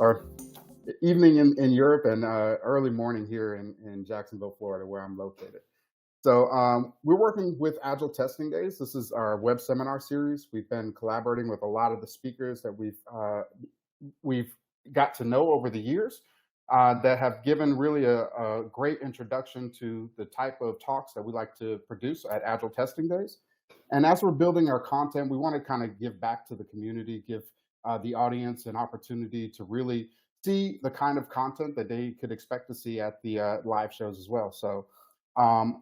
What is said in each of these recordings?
or evening in Europe and early morning here in Jacksonville, Florida, where I'm located. So we're working with Agile Testing Days. This is our web seminar series. We've been collaborating with a lot of the speakers that we've got to know over the years that have given really a great introduction to the type of talks that we like to produce at Agile Testing Days. And as we're building our content, we want to kind of give back to the community, give the audience an opportunity to really see the kind of content that they could expect to see at the live shows as well. So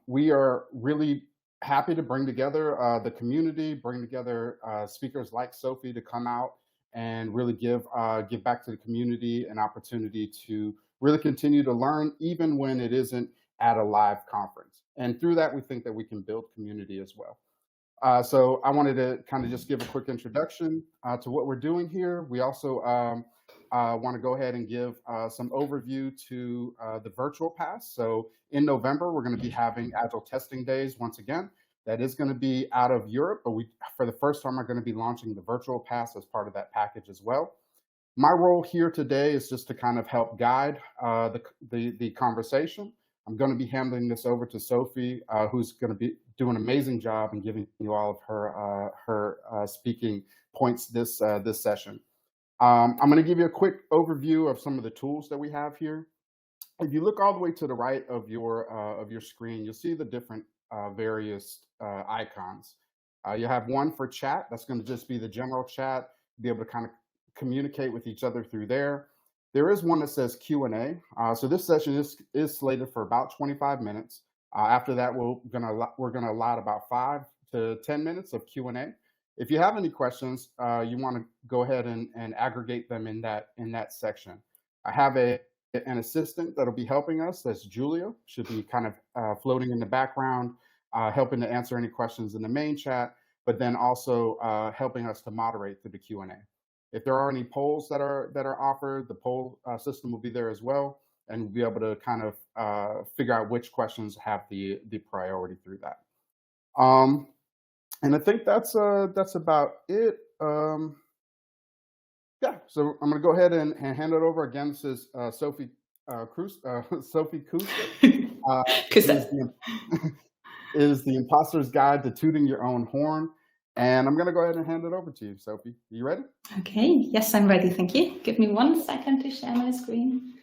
we are really happy to bring together the community, bring together speakers like Sophie to come out and really give back to the community an opportunity to really continue to learn, even when it isn't at a live conference. And through that, we think that we can build community as well. So I wanted to kind of just give a quick introduction to what we're doing here. We also want to go ahead and give some overview to the virtual pass. So in November, we're going to be having Agile Testing Days once again. That is going to be out of Europe, but we, for the first time, are going to be launching the virtual pass as part of that package as well. My role here today is just to kind of help guide the conversation. I'm going to be handing this over to Sophie, who's going to be doing an amazing job and giving you all of her speaking points this session. I'm going to give you a quick overview of some of the tools that we have here. If you look all the way to the right of your screen, you'll see the different various icons. You have one for chat. That's going to just be the general chat, be able to kind of communicate with each other through there. There is one that says Q&A. So this session is slated for about 25 minutes. After that, we're going to allot about 5 to 10 minutes of Q&A. If you have any questions, you want to go ahead and aggregate them in that section. I have an assistant that'll be helping us. That's Julia. Should be kind of floating in the background, helping to answer any questions in the main chat, but then also helping us to moderate through the Q&A. If there are any polls that are offered, the poll system will be there as well, and we'll be able to kind of figure out which questions have the priority through that. And I think that's about it. Yeah, so I'm going to go ahead and hand it over again. This is Sophie Küster. Is the Imposter's Guide to Tooting Your Own Horn. And I'm going to go ahead and hand it over to you, Sophie. Are you ready? Okay, yes, I'm ready. Thank you. Give me 1 second to share my screen.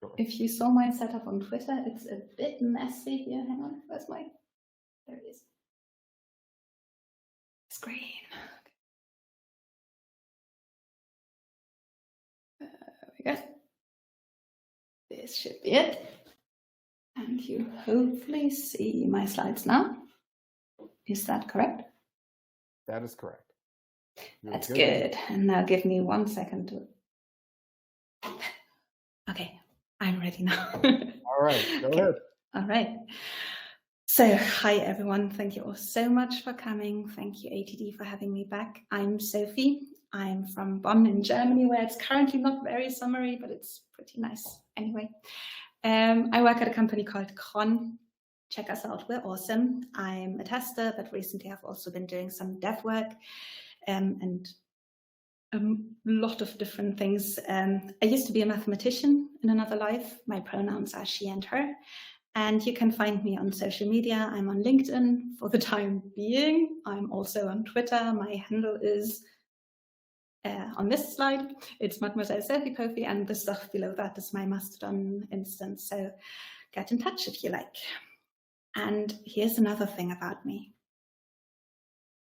Sure. If you saw my setup on Twitter, it's a bit messy here. Hang on, where's my, there it is. Screen. There we go. This should be it. And you hopefully see my slides now. Is that correct? That is correct. That's good. And now give me 1 second to. Okay, I'm ready now. All right, go ahead. All right. So, hi everyone. Thank you all so much for coming. Thank you, ATD, for having me back. I'm Sophie. I'm from Bonn in Germany, where it's currently not very summery, but it's pretty nice anyway. I work at a company called Cron. Check us out, we're awesome. I'm a tester, but recently I've also been doing some dev work and a lot of different things. I used to be a mathematician in another life. My pronouns are she and her. And you can find me on social media. I'm on LinkedIn for the time being. I'm also on Twitter. My handle is on this slide. It's Mademoiselle Sophie Kofi, and the stuff below that is my Mastodon instance. So get in touch if you like. And here's another thing about me.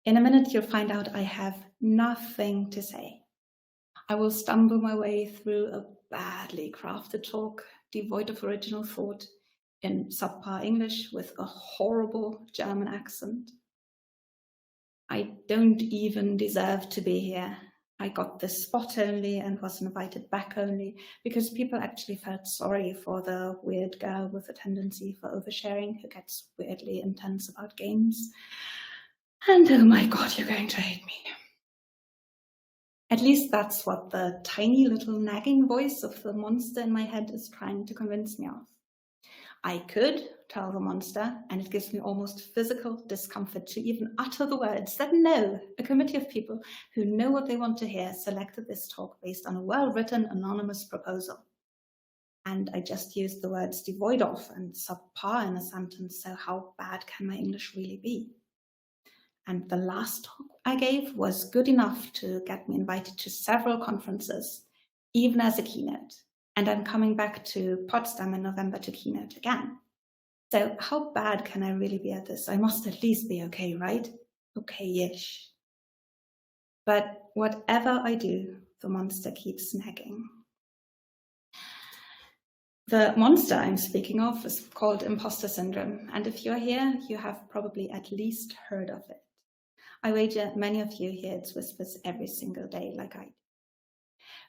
In a minute, you'll find out I have nothing to say. I will stumble my way through a badly crafted talk, devoid of original thought, in subpar English with a horrible German accent. I don't even deserve to be here. I got this spot only and was invited back only because people actually felt sorry for the weird girl with a tendency for oversharing who gets weirdly intense about games. And oh my God, you're going to hate me. At least that's what the tiny little nagging voice of the monster in my head is trying to convince me of. I could tell the monster, and it gives me almost physical discomfort to even utter the words that no, a committee of people who know what they want to hear selected this talk based on a well-written anonymous proposal. And I just used the words devoid of and subpar in a sentence, so how bad can my English really be? And the last talk I gave was good enough to get me invited to several conferences, even as a keynote. And I'm coming back to Potsdam in November to keynote again. So how bad can I really be at this? I must at least be okay, right? Okay-ish. But whatever I do, the monster keeps nagging. The monster I'm speaking of is called imposter syndrome. And if you're here, you have probably at least heard of it. I wager many of you hear its whispers every single day like I do.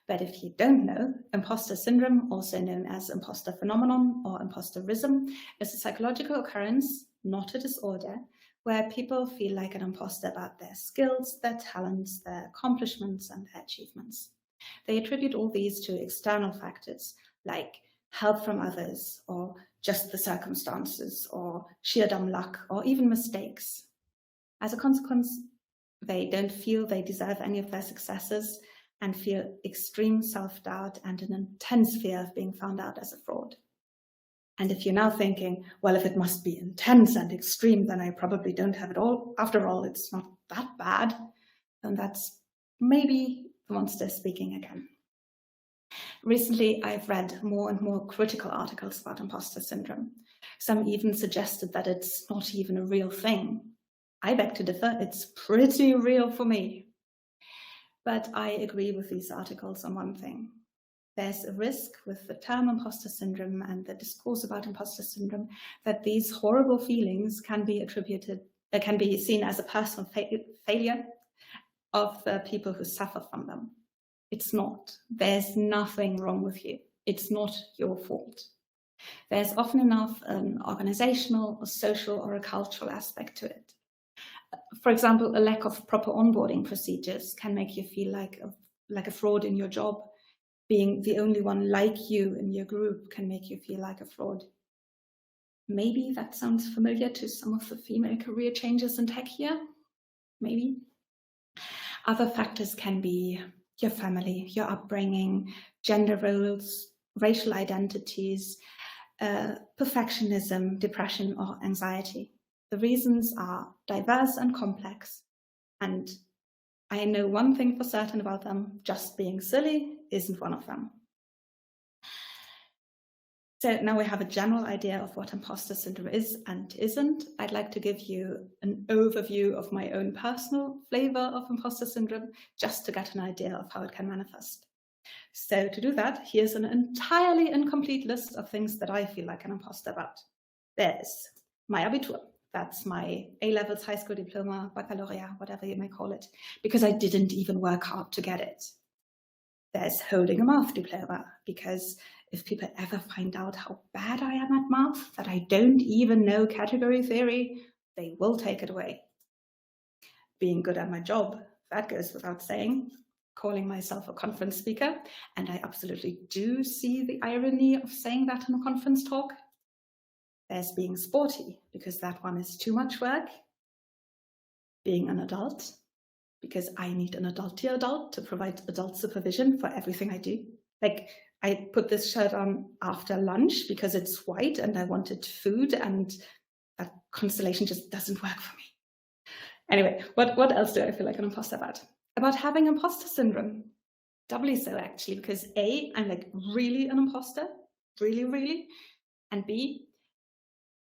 But if you don't know, imposter syndrome, also known as imposter phenomenon or imposterism, is a psychological occurrence, not a disorder, where people feel like an imposter about their skills, their talents, their accomplishments, and their achievements. They attribute all these to external factors like help from others, or just the circumstances, or sheer dumb luck, or even mistakes. As a consequence, they don't feel they deserve any of their successes and feel extreme self-doubt and an intense fear of being found out as a fraud. And if you're now thinking, well, if it must be intense and extreme, then I probably don't have it all. After all, it's not that bad. Then that's maybe the monster speaking again. Recently, I've read more and more critical articles about imposter syndrome. Some even suggested that it's not even a real thing. I beg to differ, it's pretty real for me. But I agree with these articles on one thing. There's a risk with the term imposter syndrome and the discourse about imposter syndrome that these horrible feelings can be seen as a personal failure of the people who suffer from them. It's not. There's nothing wrong with you. It's not your fault. There's often enough an organizational, a social, or a cultural aspect to it. For example, a lack of proper onboarding procedures can make you feel like a fraud in your job. Being the only one like you in your group can make you feel like a fraud. Maybe that sounds familiar to some of the female career changes in tech here. Maybe. Other factors can be your family, your upbringing, gender roles, racial identities, perfectionism, depression, or anxiety. The reasons are diverse and complex, and I know one thing for certain about them: just being silly isn't one of them. So now we have a general idea of what imposter syndrome is and isn't. I'd like to give you an overview of my own personal flavor of imposter syndrome, just to get an idea of how it can manifest. So to do that, here's an entirely incomplete list of things that I feel like an imposter about. There's my Abitur. That's my A-levels, high school diploma, baccalaureate, whatever you may call it, because I didn't even work hard to get it. There's holding a math diploma, because if people ever find out how bad I am at math, that I don't even know category theory, they will take it away. Being good at my job, that goes without saying. Calling myself a conference speaker, and I absolutely do see the irony of saying that in a conference talk. There's being sporty, because that one is too much work. Being an adult, because I need an adulty adult to provide adult supervision for everything I do. Like, I put this shirt on after lunch because it's white and I wanted food, and that constellation just doesn't work for me. Anyway, what else do I feel like an imposter about? About having imposter syndrome. Doubly so, actually, because A, I'm like really an imposter, really, and B,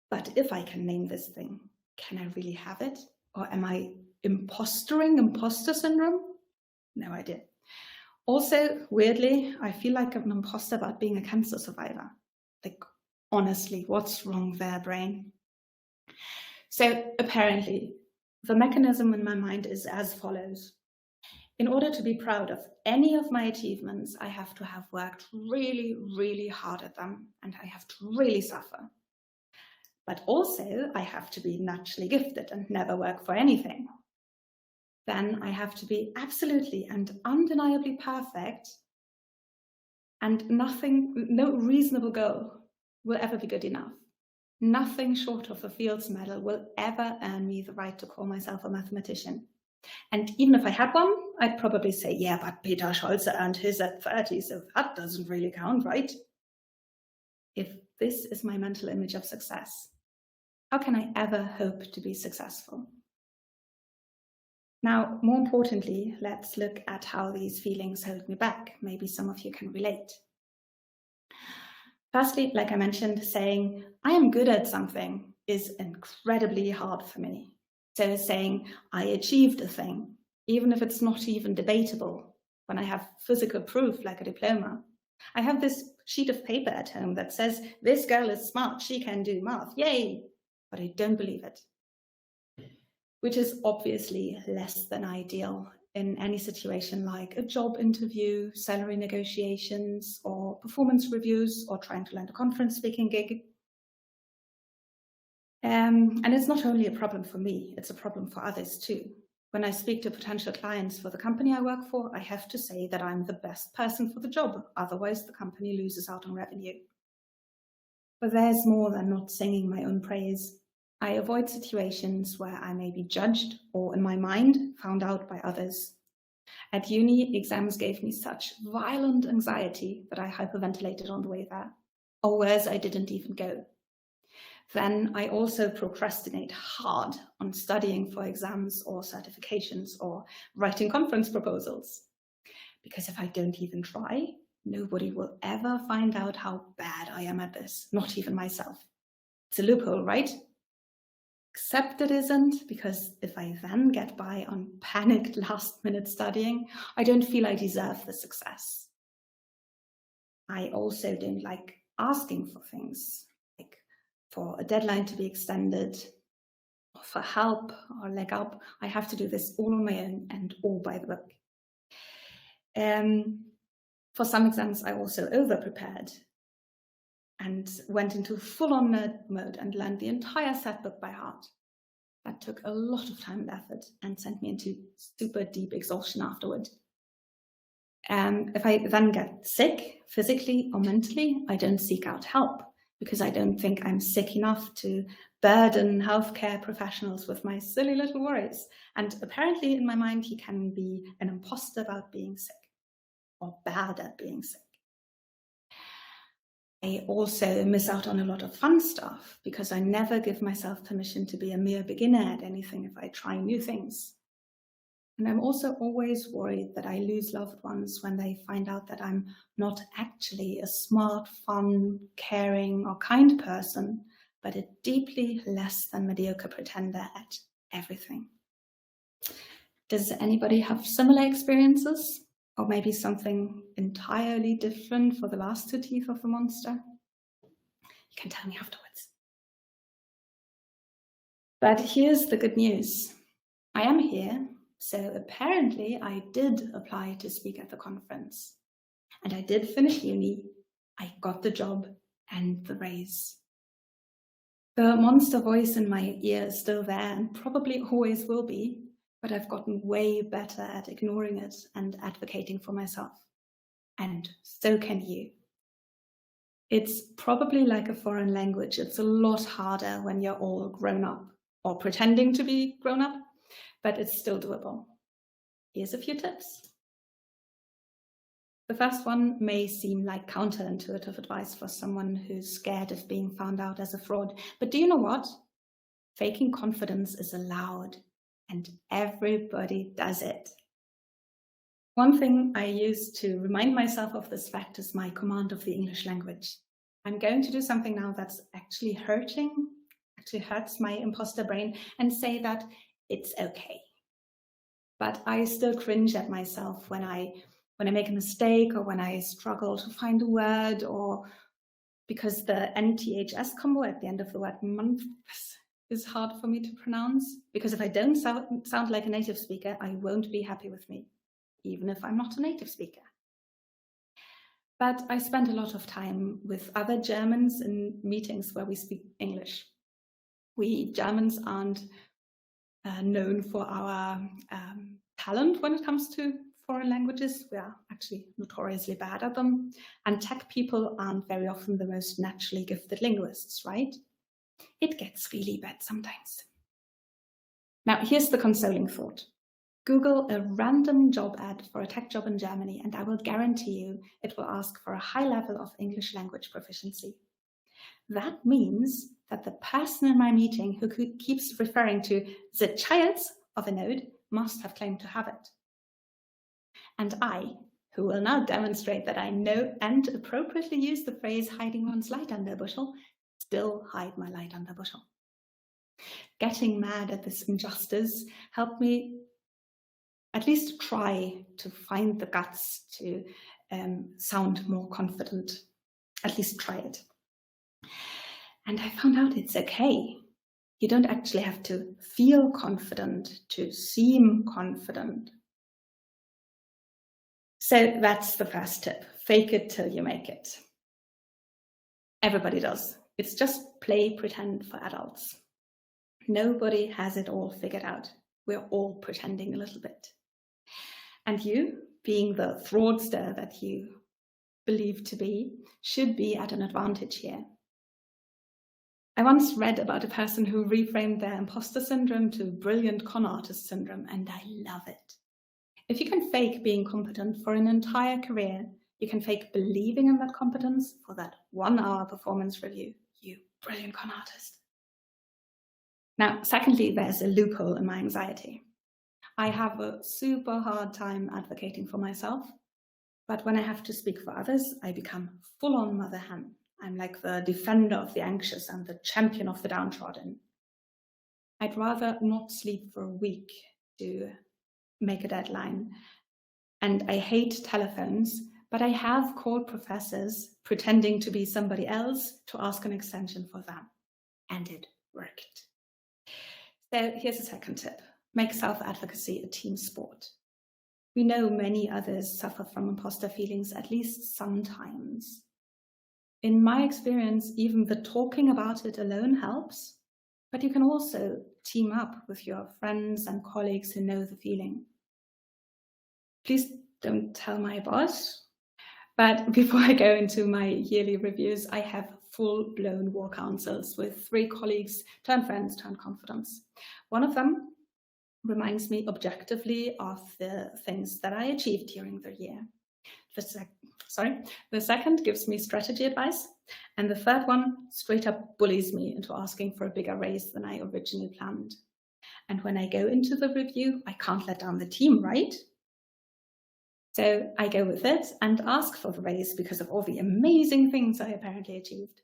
but if I can name this thing, can I really have it? Or am I impostering imposter syndrome? No idea. Also, weirdly, I feel like I'm an imposter about being a cancer survivor. Like, honestly, what's wrong there, brain? So apparently, the mechanism in my mind is as follows. In order to be proud of any of my achievements, I have to have worked really hard at them, and I have to really suffer. But also, I have to be naturally gifted and never work for anything. Then I have to be absolutely and undeniably perfect, and no reasonable goal will ever be good enough. Nothing short of a Fields Medal will ever earn me the right to call myself a mathematician. And even if I had one, I'd probably say, yeah, but Peter Scholze earned his at 30, so that doesn't really count, right? If this is my mental image of success, how can I ever hope to be successful? Now, more importantly, let's look at how these feelings hold me back. Maybe some of you can relate. Firstly, like I mentioned, saying I am good at something is incredibly hard for me. So saying I achieved a thing, even if it's not even debatable, when I have physical proof like a diploma. I have this sheet of paper at home that says, this girl is smart, she can do math, yay! But I don't believe it. Which is obviously less than ideal in any situation like a job interview, salary negotiations, or performance reviews, or trying to land a conference speaking gig. And it's not only a problem for me, it's a problem for others too. When I speak to potential clients for the company I work for, I have to say that I'm the best person for the job, otherwise the company loses out on revenue. But there's more than not singing my own praise. I avoid situations where I may be judged or, in my mind, found out by others. At uni, exams gave me such violent anxiety that I hyperventilated on the way there, or worse, I didn't even go. Then I also procrastinate hard on studying for exams or certifications or writing conference proposals. Because if I don't even try, nobody will ever find out how bad I am at this, not even myself. It's a loophole, right? Except it isn't, because if I then get by on panicked last-minute studying, I don't feel I deserve the success. I also don't like asking for things, like for a deadline to be extended, or for help or leg up. I have to do this all on my own and all by the book. For some exams, I also over-prepared and went into full-on nerd mode and learned the entire set book by heart. That took a lot of time and effort and sent me into super deep exhaustion afterward. If I then get sick, physically or mentally, I don't seek out help because I don't think I'm sick enough to burden healthcare professionals with my silly little worries. And apparently in my mind, he can be an imposter about being sick or bad at being sick. I also miss out on a lot of fun stuff because I never give myself permission to be a mere beginner at anything if I try new things. And I'm also always worried that I lose loved ones when they find out that I'm not actually a smart, fun, caring, or kind person, but a deeply less than mediocre pretender at everything. Does anybody have similar experiences? Or maybe something entirely different for the last two teeth of the monster? You can tell me afterwards. But here's the good news. I am here, so apparently I did apply to speak at the conference. And I did finish uni, I got the job and the raise. The monster voice in my ear is still there and probably always will be, but I've gotten way better at ignoring it and advocating for myself. And so can you. It's probably like a foreign language. It's a lot harder when you're all grown up or pretending to be grown up, but it's still doable. Here's a few tips. The first one may seem like counterintuitive advice for someone who's scared of being found out as a fraud, but do you know what? Faking confidence is allowed. And everybody does it. One thing I use to remind myself of this fact is my command of the English language. I'm going to do something now that's actually hurts my imposter brain and say that it's okay. But I still cringe at myself when I make a mistake or when I struggle to find a word, or because the NTHS combo at the end of the word month is hard for me to pronounce, because if I don't sound like a native speaker, I won't be happy with me, even if I'm not a native speaker. But I spend a lot of time with other Germans in meetings where we speak English. We Germans aren't known for our talent when it comes to foreign languages. We are actually notoriously bad at them. And tech people aren't very often the most naturally gifted linguists, right? it gets really bad sometimes. Now, here's the consoling thought. Google a random job ad for a tech job in Germany, and I will guarantee you it will ask for a high level of English language proficiency. That means that the person in my meeting who keeps referring to the child of a node must have claimed to have it. And I, who will now demonstrate that I know and appropriately use the phrase hiding one's light under a bushel, still hide my light under a bushel. Getting mad at this injustice helped me at least try to find the guts to sound more confident, at least try it. And I found out it's okay. You don't actually have to feel confident to seem confident. So that's the first tip. Fake it till you make it. Everybody does. It's just play pretend for adults. Nobody has it all figured out. We're all pretending a little bit. And you, being the fraudster that you believe to be, should be at an advantage here. I once read about a person who reframed their imposter syndrome to brilliant con artist syndrome, and I love it. If you can fake being competent for an entire career, you can fake believing in that competence for that 1-hour performance review, you brilliant con artist. Now, secondly, there's a loophole in my anxiety. I have a super hard time advocating for myself, but when I have to speak for others, I become full-on mother hen. I'm like the defender of the anxious and the champion of the downtrodden. I'd rather not sleep for a week to make a deadline. And I hate telephones, but I have called professors pretending to be somebody else to ask an extension for them. And it worked. So here's a second tip. Make self-advocacy a team sport. We know many others suffer from imposter feelings at least sometimes. In my experience, even the talking about it alone helps, but you can also team up with your friends and colleagues who know the feeling. Please don't tell my boss, but before I go into my yearly reviews, I have full-blown war councils with 3 colleagues, turned friends, turned confidants. One of them reminds me objectively of the things that I achieved during the year. The second gives me strategy advice, and the third one straight up bullies me into asking for a bigger raise than I originally planned. And when I go into the review, I can't let down the team, right? So I go with it and ask for the raise because of all the amazing things I apparently achieved.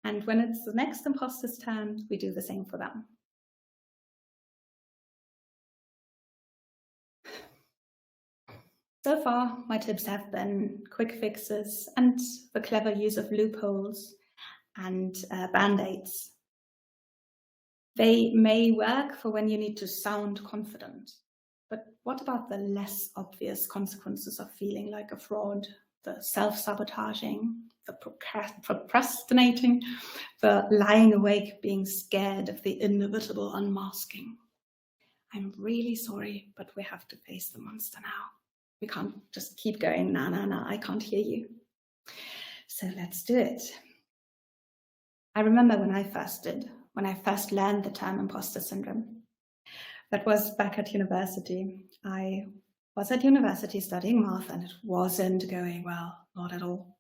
And when it's the next imposter's turn, we do the same for them. So far, my tips have been quick fixes and the clever use of loopholes and band-aids. They may work for when you need to sound confident, but what about the less obvious consequences of feeling like a fraud, the self-sabotaging, the procrastinating, the lying awake, being scared of the inevitable unmasking? I'm really sorry, but we have to face the monster now. We can't just keep going, nah, I can't hear you. So let's do it. I remember when I first learned the term imposter syndrome. That was back at university. I was at university studying math and it wasn't going well, not at all.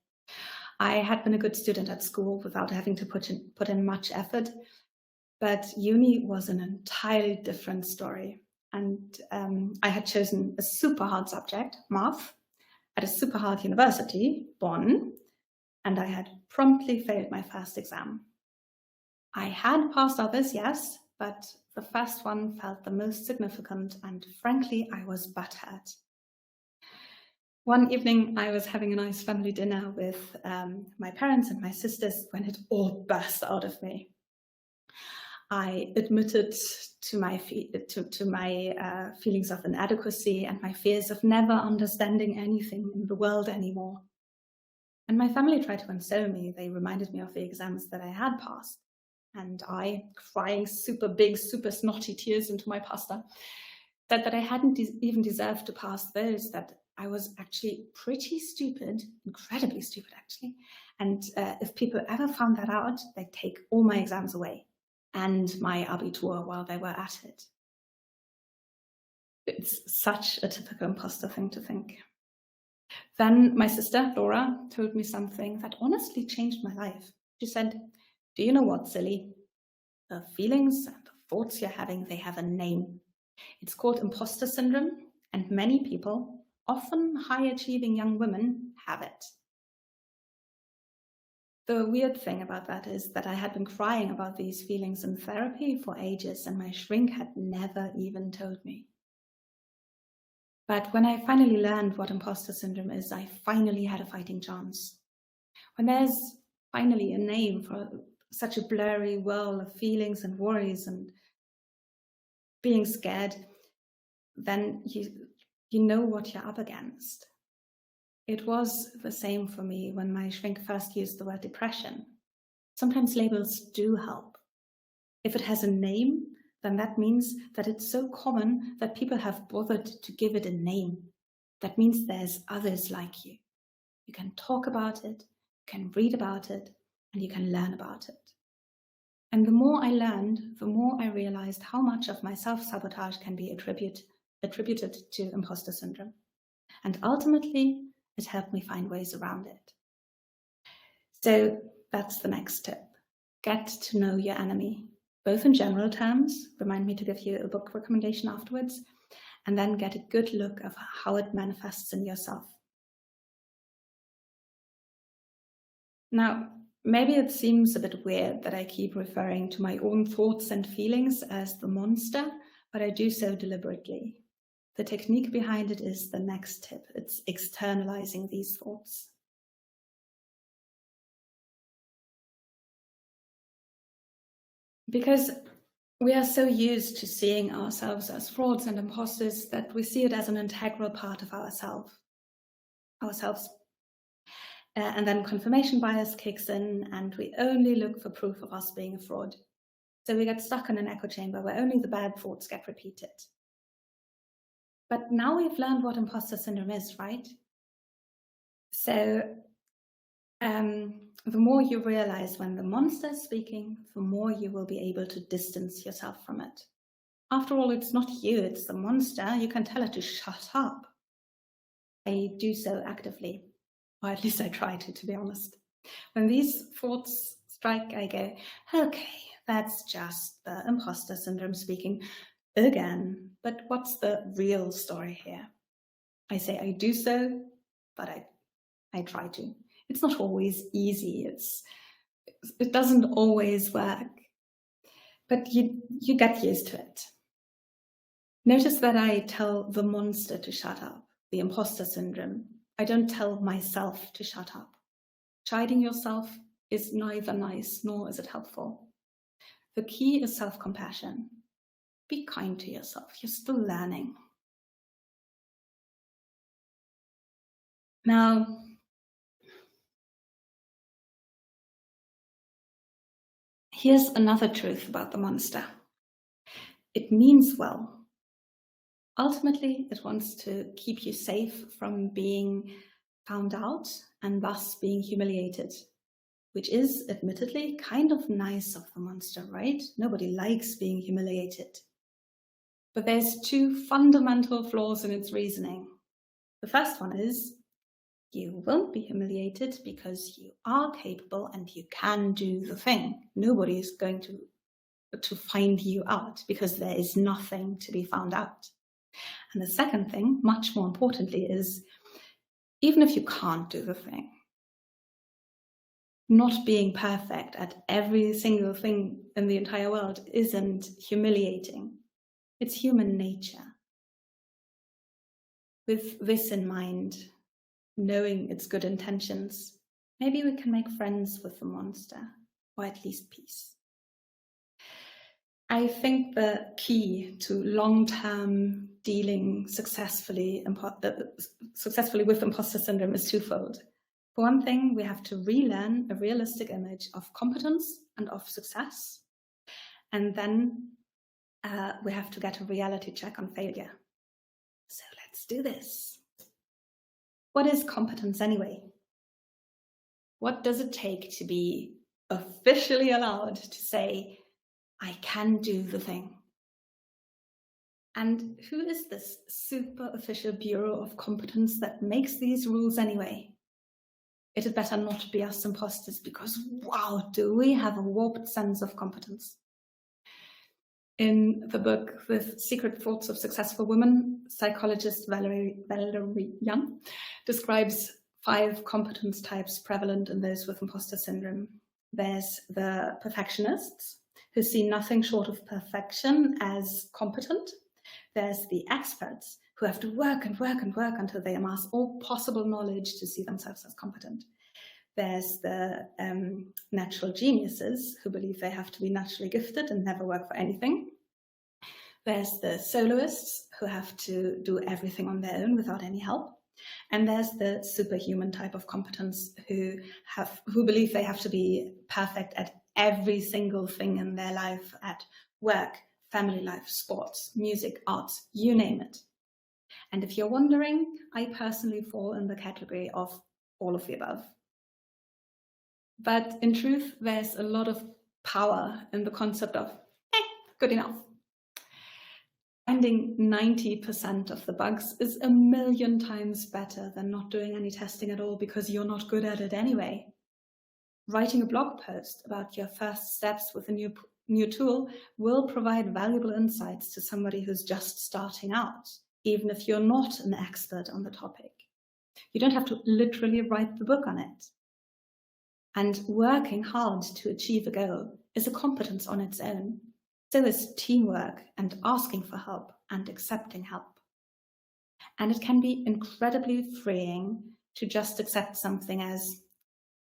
I had been a good student at school without having to put in much effort, but uni was an entirely different story. And I had chosen a super hard subject, math, at a super hard university, Bonn, and I had promptly failed my first exam. I had passed others, yes, but the first one felt the most significant, and frankly, I was butthurt. One evening, I was having a nice family dinner with my parents and my sisters when it all burst out of me. I admitted to my feelings of inadequacy and my fears of never understanding anything in the world anymore. And my family tried to console me. They reminded me of the exams that I had passed. And I, crying super big, super snotty tears into my pasta, said that I hadn't even deserved to pass those, that I was actually pretty stupid, incredibly stupid actually. And if people ever found that out, they'd take all my exams away and my Abitur while they were at it. It's such a typical imposter thing to think. Then my sister, Laura, told me something that honestly changed my life. She said, "Do you know what, silly? The feelings and the thoughts you're having, they have a name. It's called imposter syndrome, and many people, often high-achieving young women, have it." The weird thing about that is that I had been crying about these feelings in therapy for ages, and my shrink had never even told me. But when I finally learned what imposter syndrome is, I finally had a fighting chance. When there's finally a name for such a blurry whirl of feelings and worries and being scared, then you know what you're up against. It was the same for me when my shrink first used the word depression. Sometimes labels do help. If it has a name, then that means that it's so common that people have bothered to give it a name. That means there's others like you. You can talk about it, you can read about it, and you can learn about it. And the more I learned, the more I realized how much of my self-sabotage can be attributed to imposter syndrome. And ultimately, it helped me find ways around it. So that's the next tip. Get to know your enemy, both in general terms, remind me to give you a book recommendation afterwards, and then get a good look of how it manifests in yourself. Now, maybe it seems a bit weird that I keep referring to my own thoughts and feelings as the monster, but I do so deliberately. The technique behind it is the next tip. It's externalizing these thoughts. Because we are so used to seeing ourselves as frauds and imposters that we see it as an integral part of ourselves. And then confirmation bias kicks in and we only look for proof of us being a fraud. So we get stuck in an echo chamber where only the bad thoughts get repeated. But now we've learned what imposter syndrome is, right? So the more you realize when the monster is speaking, the more you will be able to distance yourself from it. After all, it's not you, it's the monster. You can tell it to shut up. I do so actively, or at least I try to be honest. When these thoughts strike, I go, okay, that's just the imposter syndrome speaking again. But what's the real story here? I say I do so, but I try to. It's not always easy. It doesn't always work, but you get used to it. Notice that I tell the monster to shut up, the imposter syndrome. I don't tell myself to shut up. Chiding yourself is neither nice nor is it helpful. The key is self-compassion. Be kind to yourself. You're still learning. Now, here's another truth about the monster. It means well. Ultimately, it wants to keep you safe from being found out and thus being humiliated, which is admittedly kind of nice of the monster, right? Nobody likes being humiliated. But there's two fundamental flaws in its reasoning. The first one is you won't be humiliated because you are capable and you can do the thing. Nobody is going to find you out because there is nothing to be found out. And the second thing, much more importantly, is even if you can't do the thing, not being perfect at every single thing in the entire world isn't humiliating. It's human nature. With this in mind, knowing its good intentions, maybe we can make friends with the monster, or at least peace. I think the key to long-term dealing successfully with imposter syndrome is twofold. For one thing, we have to relearn a realistic image of competence and of success. And then we have to get a reality check on failure. So let's do this. What is competence anyway? What does it take to be officially allowed to say, I can do the thing? And who is this super official Bureau of Competence that makes these rules anyway? It had better not be us imposters, because wow, do we have a warped sense of competence. In the book, The Secret Thoughts of Successful Women, psychologist Valerie Young describes 5 competence types prevalent in those with imposter syndrome. There's the perfectionists, who see nothing short of perfection as competent. There's the experts, who have to work and work and work until they amass all possible knowledge to see themselves as competent. There's the natural geniuses, who believe they have to be naturally gifted and never work for anything. There's the soloists, who have to do everything on their own without any help. And there's the superhuman type of competence, who believe they have to be perfect at every single thing in their life, at work, family life, sports, music, arts, you name it. And if you're wondering, I personally fall in the category of all of the above. But in truth, there's a lot of power in the concept of, good enough. Finding 90% of the bugs is a million times better than not doing any testing at all, because you're not good at it anyway. Writing a blog post about your first steps with a new tool will provide valuable insights to somebody who's just starting out, even if you're not an expert on the topic. You don't have to literally write the book on it. And working hard to achieve a goal is a competence on its own. So is teamwork and asking for help and accepting help. And it can be incredibly freeing to just accept something as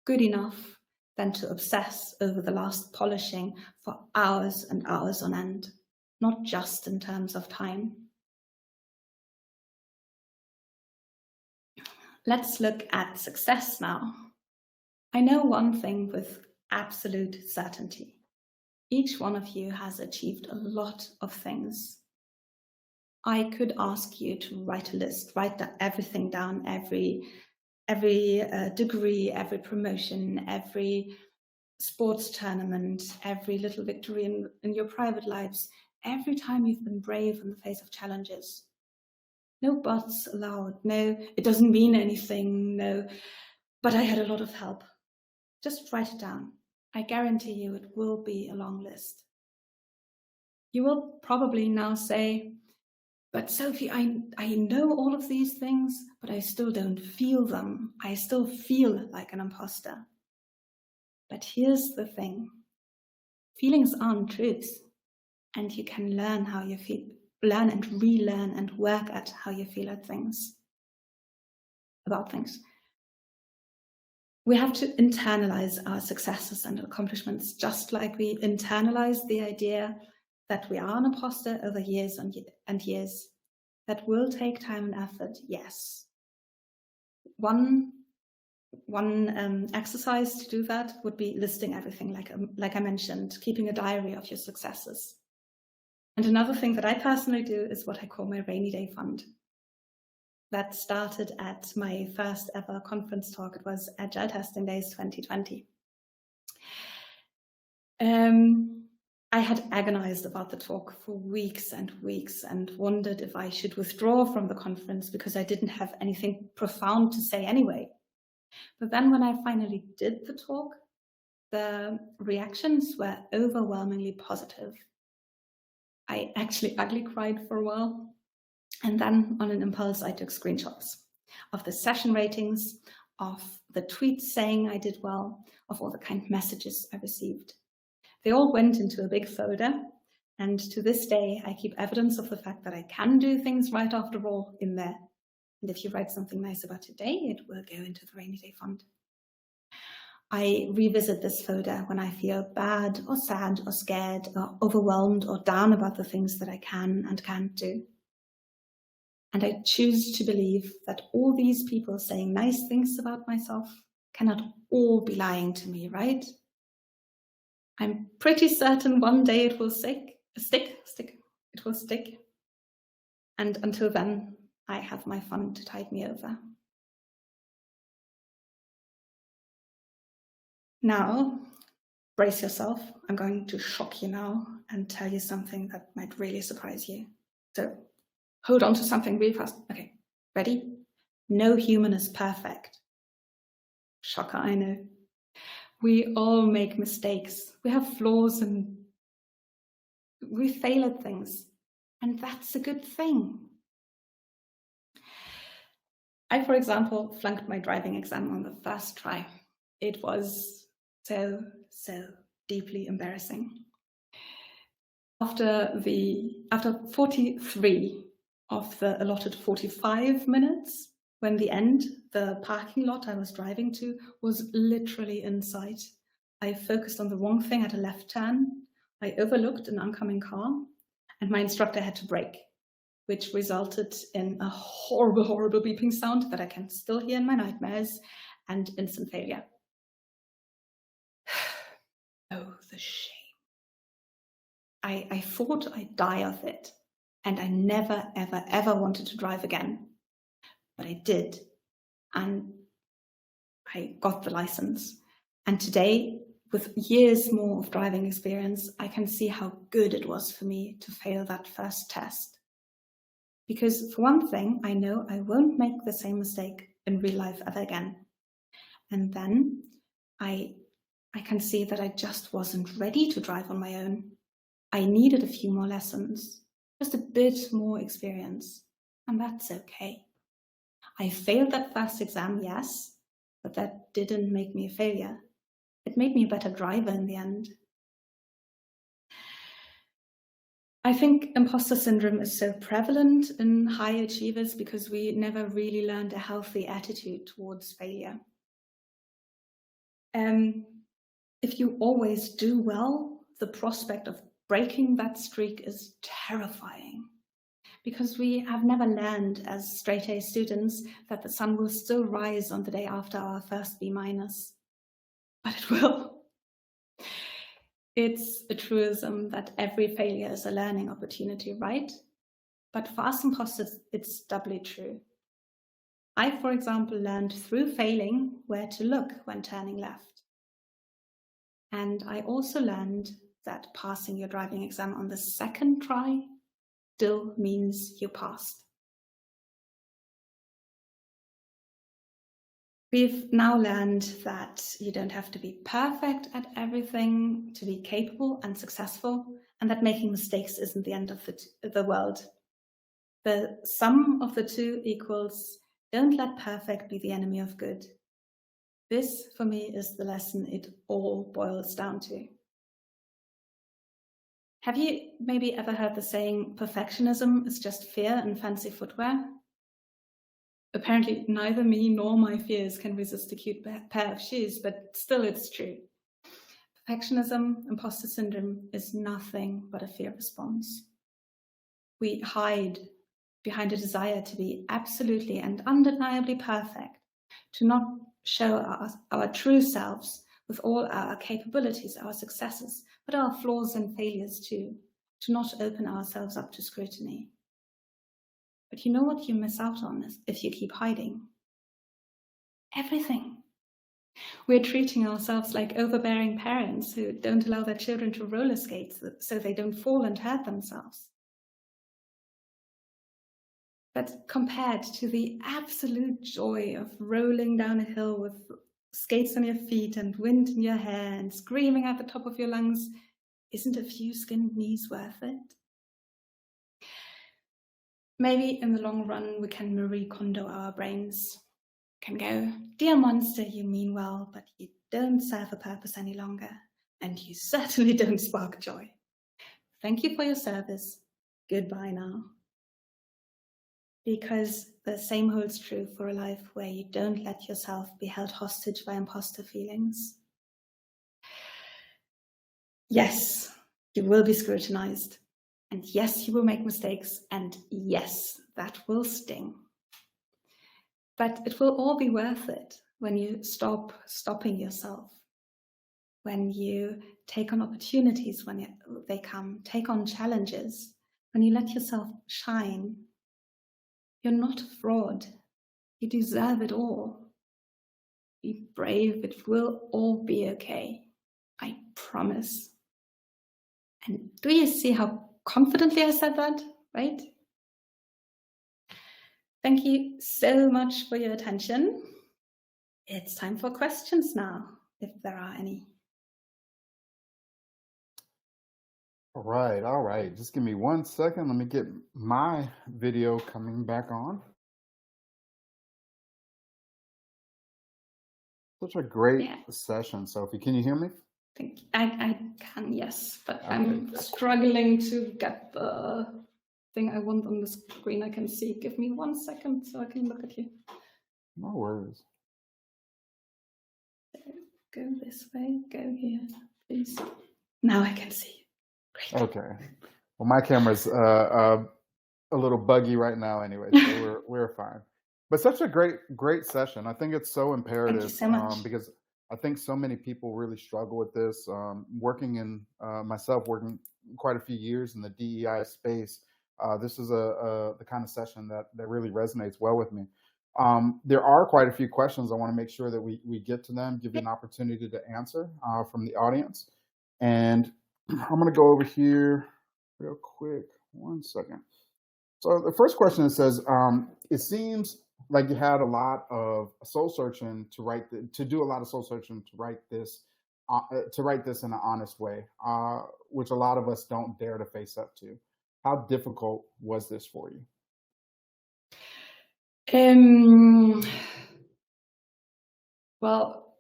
good enough than to obsess over the last polishing for hours and hours on end, not just in terms of time. Let's look at success now. I know one thing with absolute certainty. Each one of you has achieved a lot of things. I could ask you to write a list, write everything down, every degree, every promotion, every sports tournament, every little victory in your private lives, every time you've been brave in the face of challenges. No buts allowed, no, it doesn't mean anything, no, but I had a lot of help. Just write it down. I guarantee you it will be a long list. You will probably now say, but Sophie, I know all of these things, but I still don't feel them. I still feel like an imposter. But here's the thing. Feelings aren't truths, and you can learn how you feel, learn and relearn and work at how you feel about things. We have to internalize our successes and accomplishments, just like we internalize the idea that we are an imposter over years and years. That will take time and effort, yes. One exercise to do that would be listing everything, like I mentioned, keeping a diary of your successes. And another thing that I personally do is what I call my rainy day fund. That started at my first ever conference talk. It was Agile Testing Days 2020. I had agonized about the talk for weeks and weeks and wondered if I should withdraw from the conference because I didn't have anything profound to say anyway. But then when I finally did the talk, the reactions were overwhelmingly positive. I actually ugly cried for a while. And then on an impulse, I took screenshots of the session ratings, of the tweets saying I did well, of all the kind messages I received. They all went into a big folder, and to this day, I keep evidence of the fact that I can do things right after all in there. And if you write something nice about your day, it will go into the rainy day fund. I revisit this folder when I feel bad or sad or scared or overwhelmed or down about the things that I can and can't do. And I choose to believe that all these people saying nice things about myself cannot all be lying to me, right? I'm pretty certain one day it will stick. It will stick. And until then, I have my fund to tide me over. Now, brace yourself. I'm going to shock you now and tell you something that might really surprise you. So hold on to something really fast. Okay, ready? No human is perfect. Shocker, I know. We all make mistakes. We have flaws and we fail at things. And that's a good thing. I, for example, flunked my driving exam on the first try. It was so deeply embarrassing. After 43 of the allotted 45 minutes, when the parking lot I was driving to was literally in sight, I focused on the wrong thing at a left turn. I overlooked an oncoming car, and my instructor had to brake, which resulted in a horrible, horrible beeping sound that I can still hear in my nightmares, and instant failure. Oh, the shame. I thought I'd die of it, and I never, ever, ever wanted to drive again. But I did, and I got the license. And today, with years more of driving experience, I can see how good it was for me to fail that first test. Because for one thing, I know I won't make the same mistake in real life ever again. And then I can see that I just wasn't ready to drive on my own. I needed a few more lessons, just a bit more experience, and that's okay. I failed that first exam, yes, but that didn't make me a failure. It made me a better driver in the end. I think imposter syndrome is so prevalent in high achievers because we never really learned a healthy attitude towards failure. If you always do well, the prospect of breaking that streak is terrifying, because we have never learned as straight A students that the sun will still rise on the day after our first B-. But it will. It's a truism that every failure is a learning opportunity, right? But for us imposters, it's doubly true. I, for example, learned through failing where to look when turning left. And I also learned that passing your driving exam on the second try still means you passed. We've now learned that you don't have to be perfect at everything to be capable and successful, and that making mistakes isn't the end of the world. The sum of the two equals don't let perfect be the enemy of good. This, for me, is the lesson it all boils down to. Have you maybe ever heard the saying, perfectionism is just fear and fancy footwear? Apparently, neither me nor my fears can resist a cute pair of shoes, but still it's true. Perfectionism, imposter syndrome, is nothing but a fear response. We hide behind a desire to be absolutely and undeniably perfect, to not show our true selves with all our capabilities, our successes, but our flaws and failures too, to not open ourselves up to scrutiny. But you know what you miss out on if you keep hiding? Everything. We're treating ourselves like overbearing parents who don't allow their children to roller skate so they don't fall and hurt themselves. But compared to the absolute joy of rolling down a hill with skates on your feet and wind in your hair and screaming at the top of your lungs, isn't a few skinned knees worth it? Maybe in the long run, we can Marie Kondo our brains. Can go, dear monster, you mean well, but you don't serve a purpose any longer, and you certainly don't spark joy. Thank you for your service. Goodbye now. Because the same holds true for a life where you don't let yourself be held hostage by imposter feelings. Yes, you will be scrutinized. And yes, you will make mistakes. And yes, that will sting. But it will all be worth it when you stop stopping yourself. When you take on opportunities when they come, take on challenges, when you let yourself shine. You're not a fraud. You deserve it all. Be brave. It will all be okay. I promise. And do you see how confidently I said that, right? Thank you so much for your attention. It's time for questions now, if there are any. All right. Just give me 1 second. Let me get my video coming back on. Such a great session, Sophie. Can you hear me? I can, yes, but okay. I'm struggling to get the thing I want on the screen I can see. Give me 1 second so I can look at you. No worries. Go this way, go here, please. Now I can see. Great. Okay. Well, my camera's a little buggy right now anyway, so we're fine. But such a great session. I think it's so imperative. Thank you so much. Because I think so many people really struggle with this. Myself working quite a few years in the DEI space, this is the kind of session that really resonates well with me. There are quite a few questions. I want to make sure that we get to them, give you an opportunity to answer from the audience. And I'm going to go over here real quick. 1 second. So the first question says, it seems like you had a lot of soul searching to do a lot of soul searching to write this in an honest way, which a lot of us don't dare to face up to. How difficult was this for you? Well,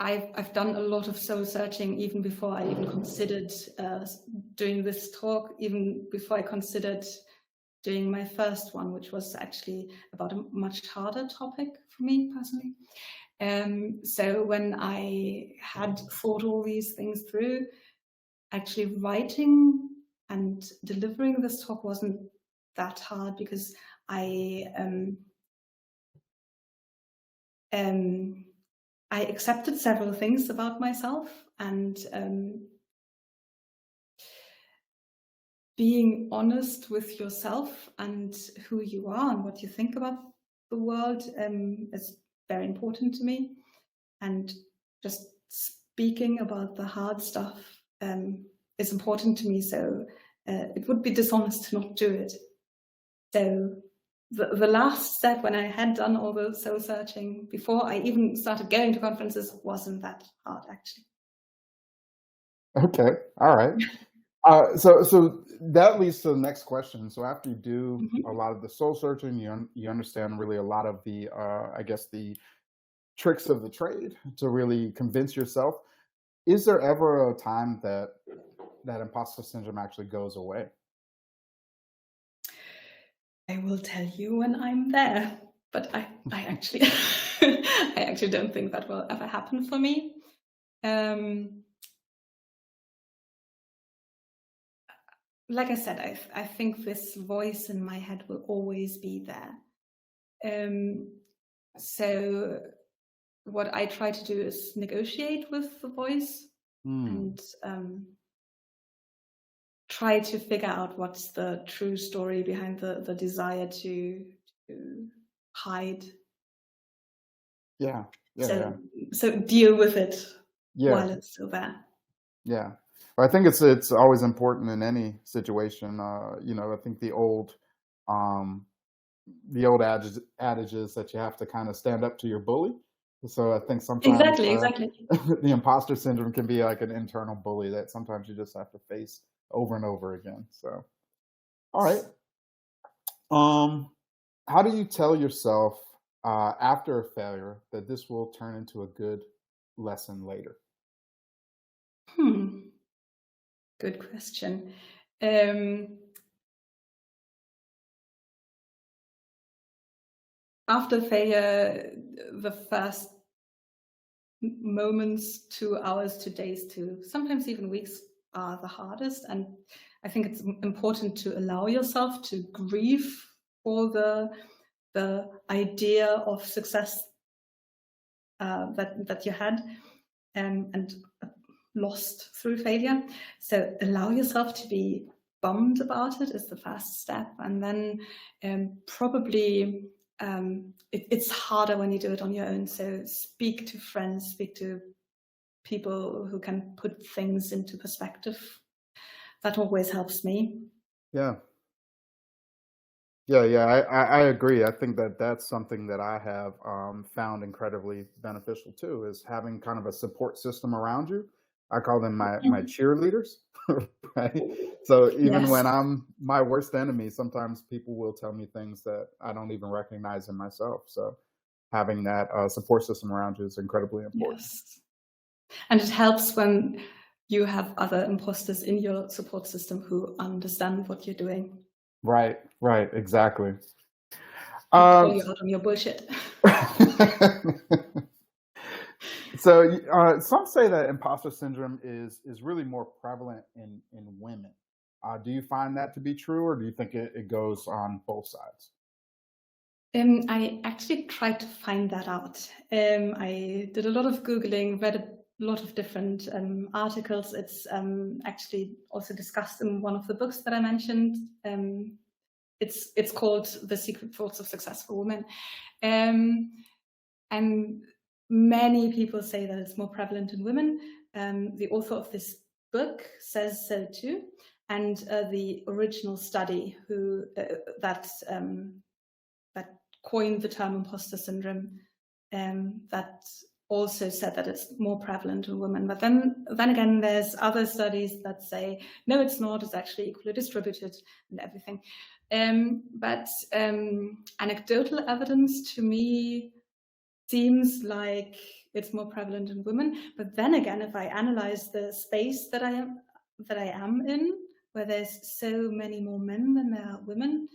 I've done a lot of soul searching even before I even considered doing this talk, even before I considered doing my first one, which was actually about a much harder topic for me personally. So when I had thought all these things through, actually writing and delivering this talk wasn't that hard, because I accepted several things about myself, and being honest with yourself and who you are and what you think about the world is very important to me. And just speaking about the hard stuff is important to me. So it would be dishonest to not do it. So the last step, when I had done all the soul searching before I even started going to conferences, wasn't that hard, actually. Okay, all right. So that leads to the next question. So after you do a lot of the soul searching, you understand really a lot of the, I guess, the tricks of the trade to really convince yourself. Is there ever a time that imposter syndrome actually goes away? I will tell you when I'm there, but I actually, I actually don't think that will ever happen for me. Like I said, I think this voice in my head will always be there. So what I try to do is negotiate with the voice and try to figure out what's the true story behind the desire to hide. Yeah. So deal with it while it's still there. Yeah. I think it's always important in any situation. I think the old adages that you have to kind of stand up to your bully. So I think sometimes exactly. The imposter syndrome can be like an internal bully that sometimes you just have to face over and over again. So, all right. How do you tell yourself after a failure that this will turn into a good lesson later? Good question. After failure, the first moments, 2 hours to days to sometimes even weeks are the hardest. And I think it's important to allow yourself to grieve for the idea of success that you had and lost through failure. So allow yourself to be bummed about it is the first step, and then probably it's harder when you do it on your own. So speak to friends, speak to people who can put things into perspective. That always helps me. Yeah. I agree. I think that that's something that I have found incredibly beneficial too, is having kind of a support system around you. I call them my cheerleaders, right? So even Yes. when I'm my worst enemy, sometimes people will tell me things that I don't even recognize in myself. So having that support system around you is incredibly important. Yes. And it helps when you have other imposters in your support system who understand what you're doing Right, exactly. and call Um, you out on your bullshit. So some say that imposter syndrome is really more prevalent in women. Do you find that to be true, or do you think it goes on both sides? I actually tried to find that out. I did a lot of Googling, read a lot of different articles. It's actually also discussed in one of the books that I mentioned. It's called The Secret Thoughts of Successful Women. And many people say that it's more prevalent in women. The author of this book says so too. And the original study that coined the term imposter syndrome, that also said that it's more prevalent in women. But then again, there's other studies that say, no, it's not, it's actually equally distributed and everything. But anecdotal evidence to me seems like it's more prevalent in women. But then again, if I analyze the space that I am in, where there's so many more men than there are women,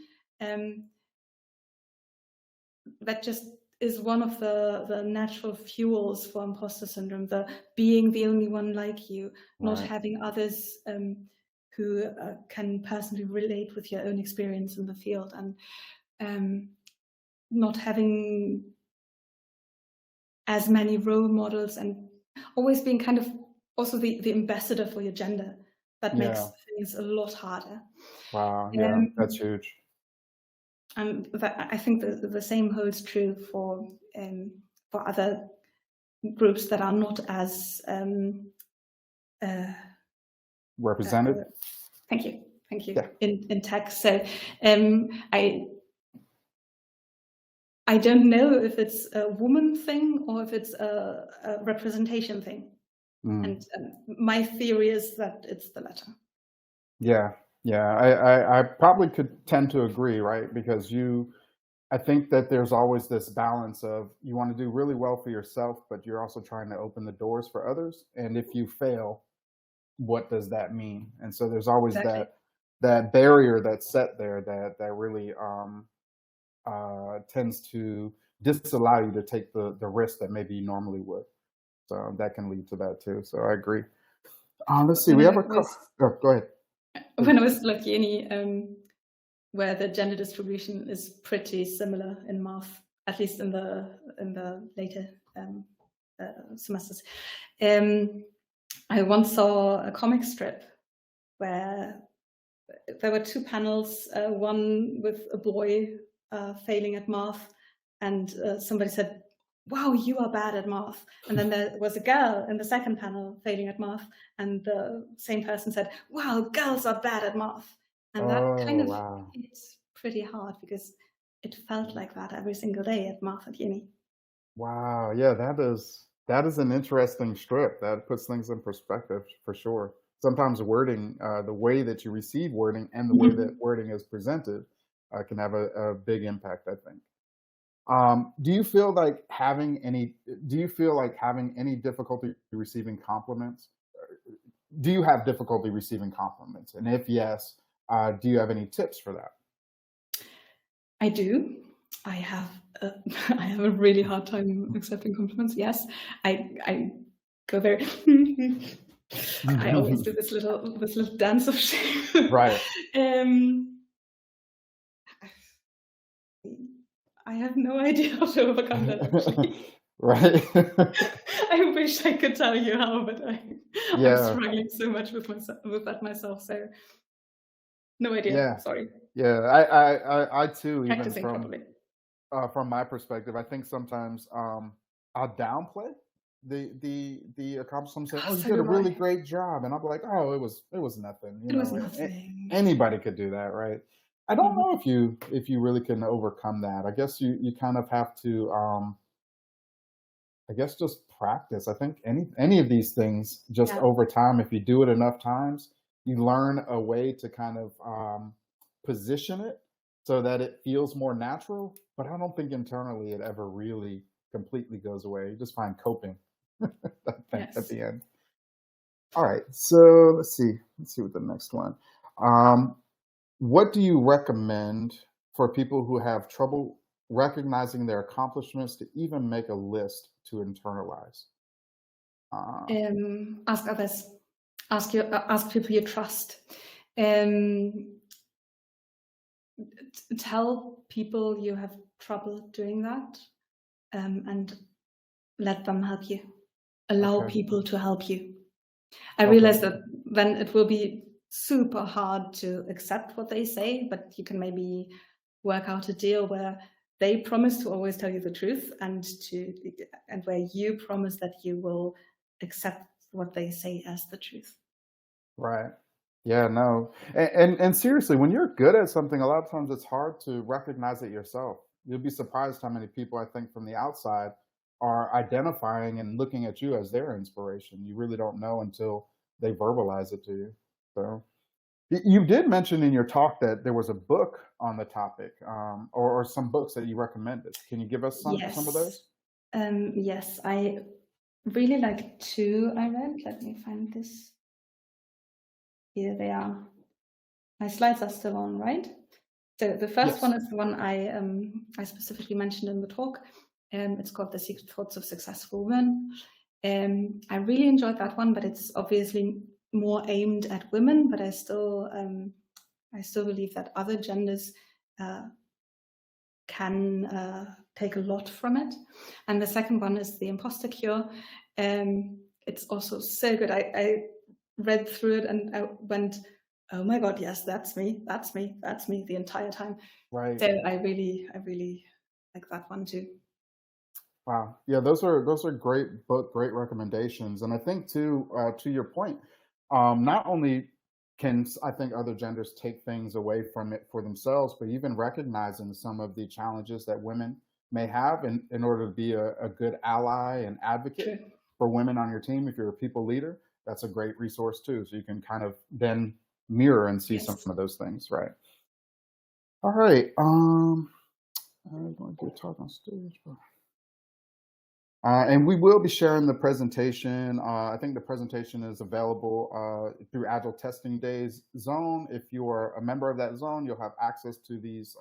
that just is one of the natural fuels for imposter syndrome, the being the only one like you, not Right. having others who can personally relate with your own experience in the field, and not having as many role models, and always being kind of also the ambassador for your gender. That makes Yeah. things a lot harder. Wow. Yeah, that's huge. And I think the same holds true for other groups that are not as Represented. thank you Yeah. in tech. So I don't know if it's a woman thing or if it's a representation thing. And my theory is that it's the latter. Yeah. I probably could tend to agree, right? Because I think that there's always this balance of you want to do really well for yourself, but you're also trying to open the doors for others. And if you fail, what does that mean? And so there's always Exactly. that barrier that's set there that really tends to disallow you to take the risk that maybe you normally would. So that can lead to that too. So I agree. Let's see. We have a was oh, go ahead. when I was at uni, where the gender distribution is pretty similar in math, at least in the later semesters. I once saw a comic strip where there were two panels, one with a boy failing at math, and somebody said, "Wow, you are bad at math." And then there was a girl in the second panel failing at math, and the same person said, "Wow, girls are bad at math." And that kind Oh, of wow. hit pretty hard because it felt like that every single day at math at uni. Wow. Yeah, that is an interesting strip. That puts things in perspective for sure. Sometimes wording, the way that you receive wording and the way that wording is presented, can have a big impact, I think. Do you feel like having any difficulty receiving compliments? Do you have difficulty receiving compliments? And if yes, do you have any tips for that? I do. I have I have a really hard time accepting compliments. Yes, I go very. I always do this little dance of shame. Right. um, I have no idea how to overcome that. Actually, Right. I wish I could tell you how, but I'm Yeah. struggling so much with that myself. So no idea. Yeah. Sorry. Yeah. I too, even Practicing from probably. from my perspective, I think sometimes I'll downplay the accomplishment, saying, "Oh, you So did a do really I. great job," and I'll be like, "Oh, it was nothing." It was nothing. Anybody could do that, right? I don't Mhm. know if you really can overcome that. I guess you kind of have to, I guess, just practice. I think any of these things, just Yeah. over time, if you do it enough times, you learn a way to kind of position it so that it feels more natural. But I don't think internally it ever really completely goes away. You just find coping, I think, at Yes. the end. All right, so let's see. Let's see what the next one. Um, what do you recommend for people who have trouble recognizing their accomplishments to even make a list to internalize? Uh, Ask others. Ask people you trust. Um, Tell people you have trouble doing that, and let them help you. Allow okay, people to help you. I okay, realize that then it will be super hard to accept what they say, but you can maybe work out a deal where they promise to always tell you the truth, and where you promise that you will accept what they say as the truth. right. Yeah, no, and seriously, when you're good at something, a lot of times it's hard to recognize it yourself. You'll be surprised how many people I think from the outside are identifying and looking at you as their inspiration. You really don't know until they verbalize it to you. So. You did mention in your talk that there was a book on the topic, or some books that you recommended. Can you give us some of Yes. those? Yes, I really like two I read. Let me find this. Here they are. My slides are still on, right? So the first one Yes. is the one I specifically mentioned in the talk. It's called The Secret Thoughts of Successful Women. I really enjoyed that one, but it's obviously more aimed at women. But I still believe that other genders uh, can take a lot from it. And the second one is The Impostor Cure. It's also so good. I read through it and I went, oh my God, yes, that's me, that's me, that's me the entire time. Right. So I really like that one too. Wow. Yeah, those are great book, great recommendations. And I think too, to your point, not only can I think other genders take things away from it for themselves, but even recognizing some of the challenges that women may have in order to be a good ally and advocate True. for women on your team. If you're a people leader, that's a great resource too. So you can kind of then mirror and see some Yes. of those things, right? All right. I'm going to talk on stage. And we will be sharing the presentation. I think the presentation is available through Agile Testing Days Zone. If you are a member of that zone, you'll have access to these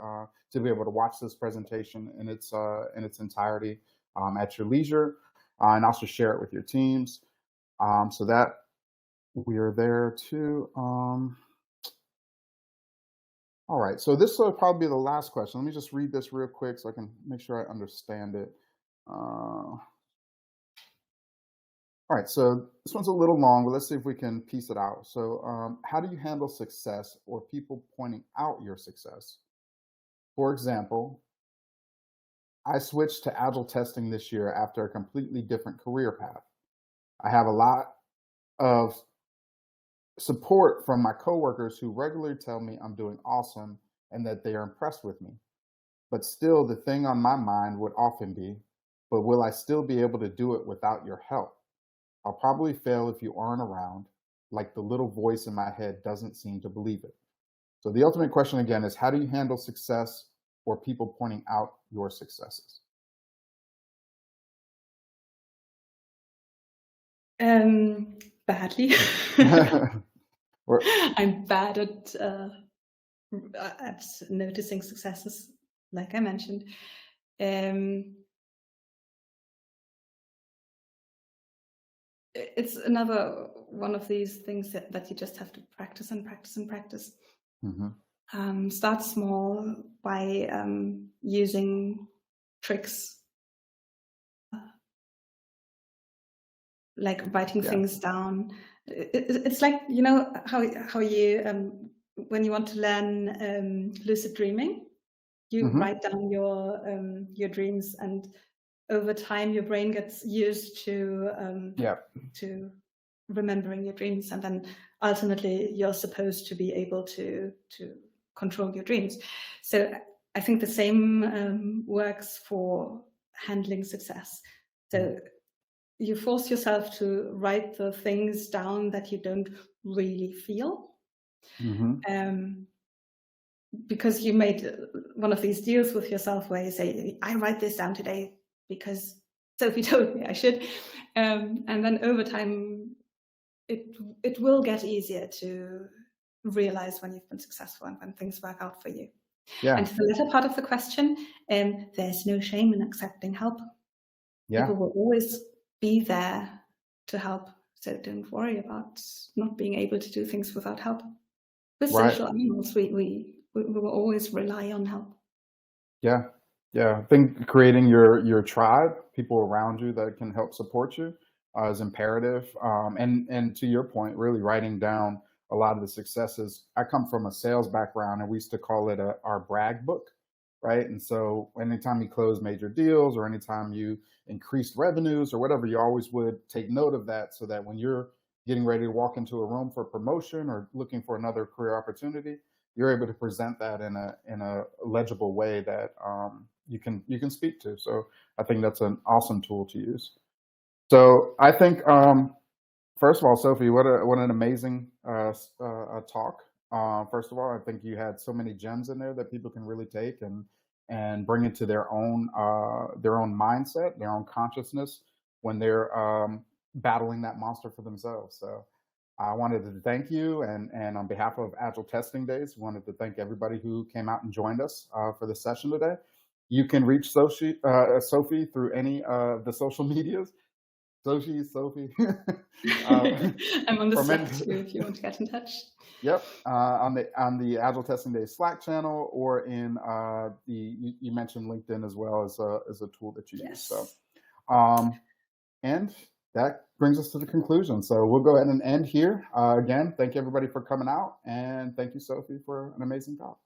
to be able to watch this presentation in its entirety at your leisure, and also share it with your teams. So that we are there too. All right. So this will probably be the last question. Let me just read this real quick so I can make sure I understand it. All right, so this one's a little long, but let's see if we can piece it out. So, how do you handle success or people pointing out your success? For example, I switched to agile testing this year after a completely different career path. I have a lot of support from my coworkers who regularly tell me I'm doing awesome and that they are impressed with me. But still, the thing on my mind would often be, but will I still be able to do it without your help? I'll probably fail if you aren't around, like the little voice in my head doesn't seem to believe it. So the ultimate question again is, how do you handle success or people pointing out your successes? Badly. Or I'm bad at noticing successes, like I mentioned. Um, it's another one of these things that you just have to practice and practice and practice. Mhm. Start small by using tricks, like writing Yeah. things down. It's like, you know, how you when you want to learn lucid dreaming, You write down your dreams, and over time your brain gets used to remembering your dreams, and then ultimately you're supposed to be able to control your dreams. So I think the same works for handling success. So you force yourself to write the things down that you don't really feel. Because you made one of these deals with yourself where you say, I write this down today because Sophie told me I should. And then over time, it will get easier to realize when you've been successful and when things work out for you. And to the latter part of the question, there's no shame in accepting help. People will always be there to help. So don't worry about not being able to do things without help. With social animals, we will always rely on help. I think creating your tribe, people around you that can help support you, is imperative. And to your point, really writing down a lot of the successes. I come from a sales background, and we used to call it our brag book, right? And so anytime you close major deals or anytime you increased revenues or whatever, you always would take note of that, so that when you're getting ready to walk into a room for promotion or looking for another career opportunity, you're able to present that in a legible way that you can speak to. So I think that's an awesome tool to use. So I think first of all, Sophie, what an amazing talk. First of all, I think you had so many gems in there that people can really take and bring into their own mindset, their own consciousness when they're battling that monster for themselves. So I wanted to thank you, and on behalf of Agile Testing Days, wanted to thank everybody who came out and joined us for the session today. You can reach Sophie through any of the social medias. Sophie. I'm on the Slack too, if you want to get in touch. Yep, on the Agile Testing Days Slack channel, or in you mentioned LinkedIn as well as a tool that you use. So, and that brings us to the conclusion. So we'll go ahead and end here. Again, thank you everybody for coming out, and thank you, Sophie, for an amazing talk.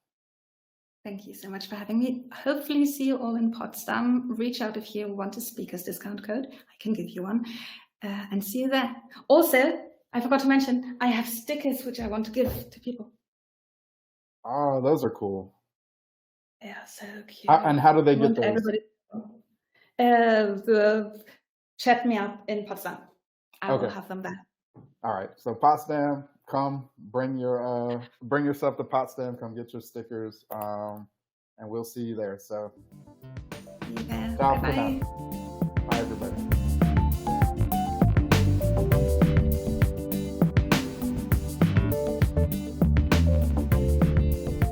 Thank you so much for having me. Hopefully see you all in Potsdam. Reach out if you want a speaker's discount code. I can give you one. And see you there. Also, I forgot to mention, I have stickers which I want to give to people. Oh, those are cool. Yeah, so cute. And how do they get those? Everybody, chat me up in Potsdam. I will have them there. All right. So Potsdam, come bring yourself to Potsdam. Come get your stickers, and we'll see you there. So, see you there. Ciao for Bye-bye. now. Bye, everybody.